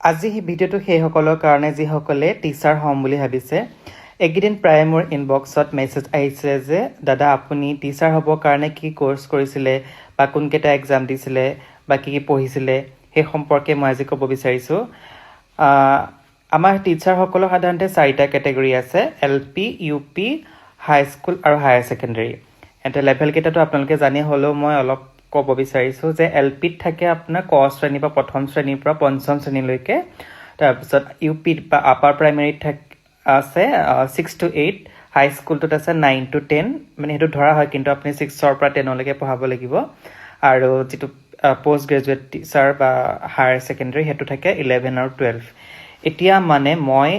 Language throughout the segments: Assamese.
আজি এই ভিডিঅ'টো সেইসকলৰ কাৰণে যিসকলে টিচাৰ হ'ম বুলি ভাবিছে। এইকেইদিন প্ৰায় মোৰ ইনবক্সত মেছেজ আহিছে যে দাদা আপুনি টিচাৰ হ'বৰ কাৰণে কি কোৰ্চ কৰিছিলে বা কোনকেইটা এক্সাম দিছিলে বা কি পঢ়িছিলে সেই সম্পৰ্কে মই আজি ক'ব বিচাৰিছোঁ। আমাৰ টিচাৰসকলৰ সাধাৰণতে 4টা কেটেগৰী আছে: LP, UP, হাই স্কুল আৰু হায়াৰ ছেকেণ্ডেৰী। এটা লেভেল কেইটাতো আপোনালোকে জানি হ'লেও মই অলপ ক'ব বিচাৰিছোঁ যে LPত থাকে আপোনাৰ ক শ্ৰেণীৰ পৰা প্ৰথম শ্ৰেণীৰ পৰা পঞ্চম শ্ৰেণীলৈকে। তাৰপিছত UPত বা আপাৰ প্ৰাইমেৰীত আছে 6 to 8, হাই স্কুলটোত আছে 9 to 10, মানে সেইটো ধৰা হয় কিন্তু আপুনি 6ৰ পৰা 10লৈকে পঢ়াব লাগিব। আৰু যিটো পষ্ট গ্ৰেজুৱেট টিচাৰ বা হায়াৰ ছেকেণ্ডেৰী সেইটো থাকে 11 আৰু 12। এতিয়া মানে মই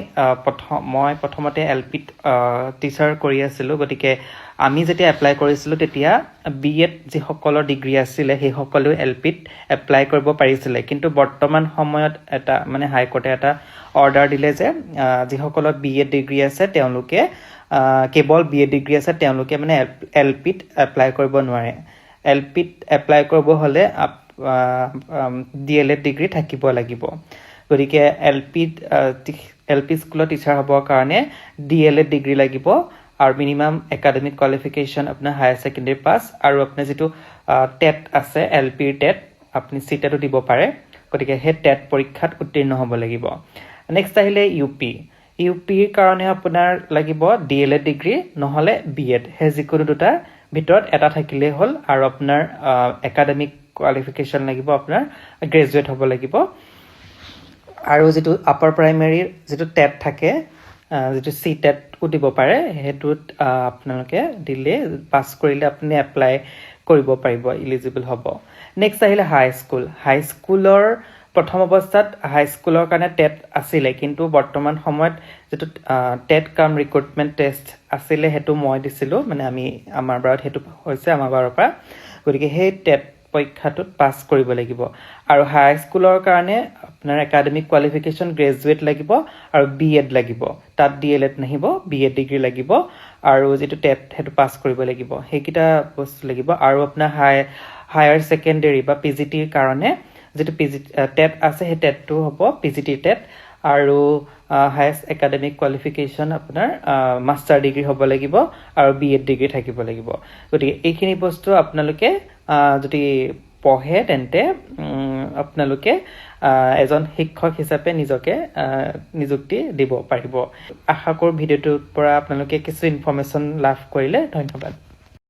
প্ৰথমতে LPত টিচাৰ কৰি আছিলোঁ, গতিকে আমি যেতিয়া এপ্লাই কৰিছিলোঁ তেতিয়া BEd যিসকলৰ ডিগ্ৰী আছিলে সেইসকলেও LPত এপ্লাই কৰিব পাৰিছিলে। কিন্তু বৰ্তমান সময়ত এটা মানে হাইকোৰ্টে এটা অৰ্ডাৰ দিলে যে যিসকলৰ BEd ডিগ্ৰী আছে তেওঁলোকে কেৱল BEd ডিগ্ৰী আছে তেওঁলোকে মানে LPত এপ্লাই কৰিব নোৱাৰে। LPত এপ্লাই কৰিব হ'লে DLEd ডিগ্ৰী থাকিব লাগিব। গতিকে LP স্কুলত টিচাৰ হ'বৰ কাৰণে DLEd ডিগ্ৰী লাগিব আৰু মিনিমাম একাডেমিক কোৱালিফিকেশ্যন আপোনাৰ হায়াৰ ছেকেণ্ডেৰী পাছ, আৰু আপোনাৰ যিটো টেট আছে LPৰ টেট আপুনি চিটেটো দিব পাৰে। গতিকে সেই টেট পৰীক্ষাত উত্তীৰ্ণ হ'ব লাগিব। নেক্সট আহিলে UPৰ কাৰণে আপোনাৰ লাগিব DLEd ডিগ্ৰী নহ'লে BEd, সেই যিকোনো দুটাৰ ভিতৰত এটা থাকিলেই হ'ল। আৰু আপোনাৰ একাডেমিক কোৱালিফিকেশ্যন লাগিব, আপোনাৰ গ্ৰেজুৱেট হ'ব লাগিব। আৰু যিটো আপাৰ প্ৰাইমেৰীৰ যিটো টেট থাকে, যিটো CTETও দিব পাৰে, সেইটোত আপোনালোকে দিলে পাছ কৰিলে আপুনি এপ্লাই কৰিব পাৰিব, ইলিজিবল হ'ব। নেক্সট আহিলে হাই স্কুলৰ প্ৰথম অৱস্থাত হাই স্কুলৰ কাৰণে টেট আছিলে, কিন্তু বৰ্তমান সময়ত যিটো টেট কাম ৰিক্ৰুটমেণ্ট টেষ্ট আছিলে সেইটো মই দিছিলোঁ, মানে আমাৰ বাৰত সেইটো হৈছে আমাৰ বাৰৰ পৰা। গতিকে সেই টেট পৰীক্ষাটোত পাছ কৰিব লাগিব। আৰু হাই স্কুলৰ কাৰণে আপোনাৰ একাডেমিক কোৱালিফিকেশ্যন গ্ৰেজুৱেট লাগিব আৰু BEd লাগিব, তাত DLEd নাহিব, BEd ডিগ্ৰী লাগিব আৰু যিটো টেট সেইটো পাছ কৰিব লাগিব, সেইকেইটা বস্তু লাগিব। আৰু আপোনাৰ হায়াৰ ছেকেণ্ডেৰী বা PGTৰ কাৰণে যিটো টেট আছে সেই টেটটো হ'ব PGT টেট। আৰু হায়েষ্ট একাডেমিক কোৱালিফিকেশ্যন আপোনাৰ মাষ্টাৰ ডিগ্ৰী হ'ব লাগিব আৰু BEd ডিগ্ৰী থাকিব লাগিব। গতিকে এইখিনি বস্তু আপোনালোকে যদি পঢ়ে তেন্তে আপোনালোকে এজন শিক্ষক হিচাপে নিজকে নিযুক্তি দিব পাৰিব। আশা কৰোঁ ভিডিঅ'টোৰ পৰা আপোনালোকে কিছু ইনফৰ্মেশ্যন লাভ কৰিলে। ধন্যবাদ।